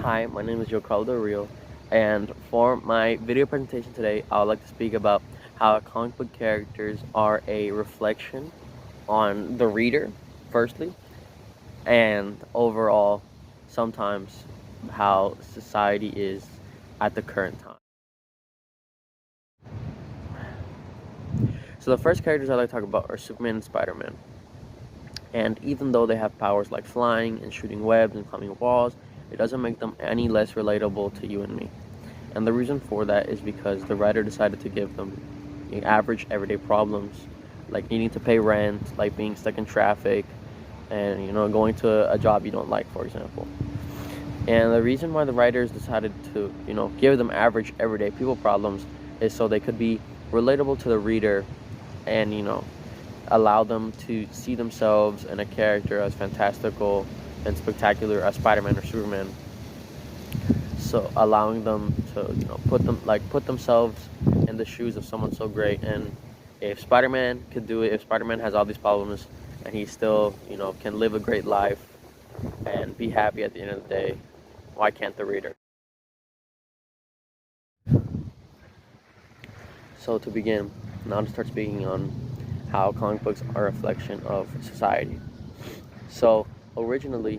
Hi, my name is Joe Del Rio, and for my video presentation today, I would like to speak about how comic book characters are a reflection on the reader, firstly, and overall, sometimes how society is at the current time. So the first characters I'd like to talk about are Superman and Spider-Man. And even though they have powers like flying and shooting webs and climbing walls, it doesn't make them any less relatable to you and me. And the reason for that is because the writer decided to give them average everyday problems like needing to pay rent, like being stuck in traffic, and going to a job you don't like, for example. And the reason why the writers decided to give them average everyday people problems is so they could be relatable to the reader and allow them to see themselves in a character as fantastical and spectacular as Spider-Man or Superman. So allowing them to put themselves in the shoes of someone so great. And if Spider-Man could do it, if Spider-Man has all these problems and he still can live a great life and be happy at the end of the day, why can't the reader? So to begin, now to start speaking on how comic books are a reflection of society. So originally,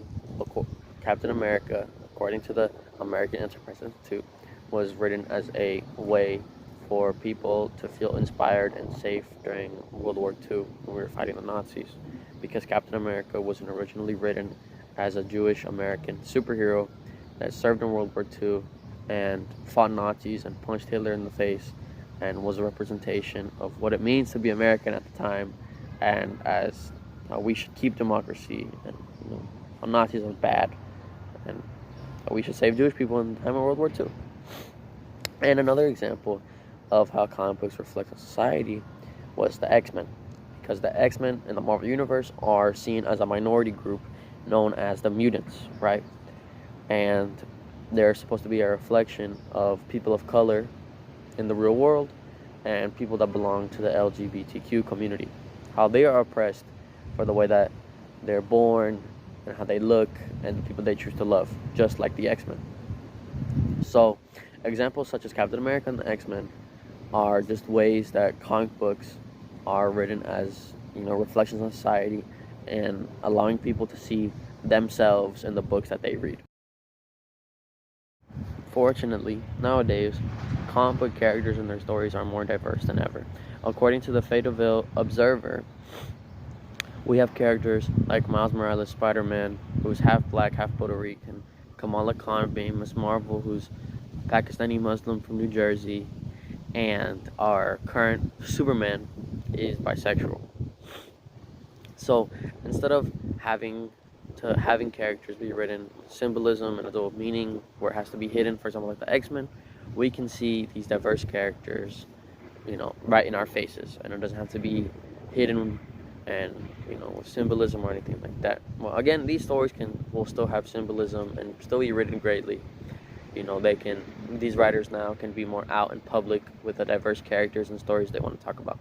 Captain America, according to the American Enterprise Institute, was written as a way for people to feel inspired and safe during World War II when we were fighting the Nazis, because Captain America wasn't originally written as a Jewish American superhero that served in World War II and fought Nazis and punched Hitler in the face and was a representation of what it means to be American at the time, and as we should keep democracy, and how Nazis are bad, and we should save Jewish people in the time of World War II. And another example of how comic books reflect on society was the X-Men, because the X-Men in the Marvel Universe are seen as a minority group known as the mutants, right? And they're supposed to be a reflection of people of color in the real world and people that belong to the LGBTQ community, how they are oppressed for the way that they're born and how they look and the people they choose to love, just like the X-Men. So examples such as Captain America and the X-Men are just ways that comic books are written as reflections on society and allowing people to see themselves in the books that they read. Fortunately, nowadays, comic book characters and their stories are more diverse than ever. According to the Fayetteville Observer, we have characters like Miles Morales, Spider-Man, who's half black, half Puerto Rican, Kamala Khan being Miss Marvel, who's Pakistani Muslim from New Jersey, and our current Superman is bisexual. So instead of having characters be written with symbolism and adult meaning where it has to be hidden, for example like the X-Men, we can see these diverse characters right in our faces, and it doesn't have to be hidden and with symbolism or anything like that. Well, again, these stories will still have symbolism and still be written greatly. These writers now can be more out in public with the diverse characters and stories they want to talk about.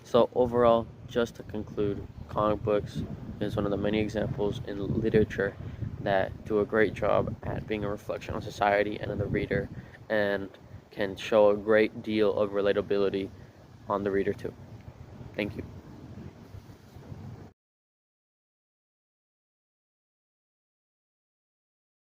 So overall, just to conclude, comic books is one of the many examples in literature that do a great job at being a reflection on society and on the reader, and can show a great deal of relatability on the reader too. Thank you.